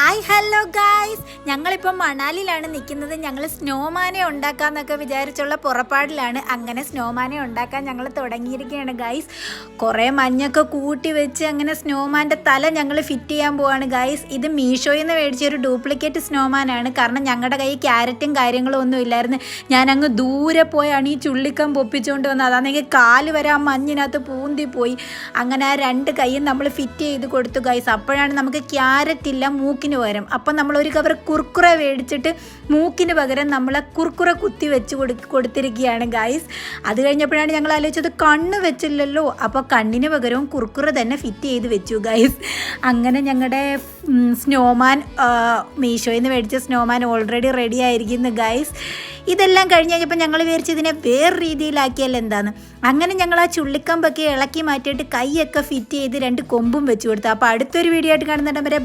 Hi hello guys, ഞങ്ങളിപ്പോൾ മണാലിയിലാണ് നിൽക്കുന്നത്. ഞങ്ങൾ സ്നോമാനെ ഉണ്ടാക്കാമെന്നൊക്കെ വിചാരിച്ചുള്ള പുറപ്പാടിലാണ്. അങ്ങനെ സ്നോമാനെ ഉണ്ടാക്കാൻ ഞങ്ങൾ തുടങ്ങിയിരിക്കുകയാണ് ഗായ്സ്. കുറേ മഞ്ഞൊക്കെ കൂട്ടി വെച്ച് അങ്ങനെ സ്നോമാൻ്റെ തല ഞങ്ങൾ ഫിറ്റ് ചെയ്യാൻ പോവാണ് ഗായ്സ്. ഇത് മീഷോയിൽ നിന്ന് മേടിച്ചൊരു ഡ്യൂപ്ലിക്കേറ്റ് സ്നോമാനാണ്. കാരണം ഞങ്ങളുടെ കയ്യിൽ ക്യാരറ്റും കാര്യങ്ങളും ഒന്നും ഇല്ലായിരുന്നു. ഞാനങ്ങ് ദൂരെ പോയാണ് ഈ ചുള്ളിക്കം പൊപ്പിച്ചുകൊണ്ട് വന്നത്. അതാണെങ്കിൽ കാല് വരെ ആ മഞ്ഞിനകത്ത് പൂന്തിപ്പോയി. അങ്ങനെ ആ രണ്ട് കൈയും നമ്മൾ ഫിറ്റ് ചെയ്ത് കൊടുത്തു ഗായ്സ്. അപ്പോഴാണ് നമുക്ക് ക്യാരറ്റ് ഇല്ല മൂക്കിന് പകരം. അപ്പം നമ്മൾ ഒരു കവർ കുർക്കുറ മേടിച്ചിട്ട് മൂക്കിന് പകരം നമ്മൾ കുർക്കുറ കുത്തി വെച്ച് കൊടുത്തിരിക്കുകയാണ് ഗായ്സ്. അത് കഴിഞ്ഞപ്പോഴാണ് ഞങ്ങൾ ആലോചിച്ചത് കണ്ണ് വെച്ചില്ലല്ലോ, അപ്പോൾ കണ്ണിന് പകരവും കുർക്കുറ തന്നെ ഫിറ്റ് ചെയ്ത് വെച്ചു ഗായ്സ്. അങ്ങനെ ഞങ്ങളുടെ സ്നോമാൻ മീഷോയിൽ നിന്ന് മേടിച്ച സ്നോമാൻ ഓൾറെഡി റെഡി ആയിരിക്കുന്നു ഗായ്സ്. ഇതെല്ലാം കഴിഞ്ഞ് കഴിഞ്ഞപ്പോൾ ഞങ്ങൾ വിചാരിച്ച് ഇതിനെ വേറെ രീതിയിലാക്കിയാൽ എന്താന്ന്. അങ്ങനെ ഞങ്ങൾ ആ ചുള്ളിക്കമ്പൊക്കെ ഇളക്കി മാറ്റിയിട്ട് കൈയൊക്കെ ഫിറ്റ് ചെയ്ത് രണ്ട് കൊമ്പും വെച്ച് കൊടുത്തു. അപ്പോൾ അടുത്തൊരു വീഡിയോ ആയിട്ട് കാണുന്നുണ്ടെങ്കിൽ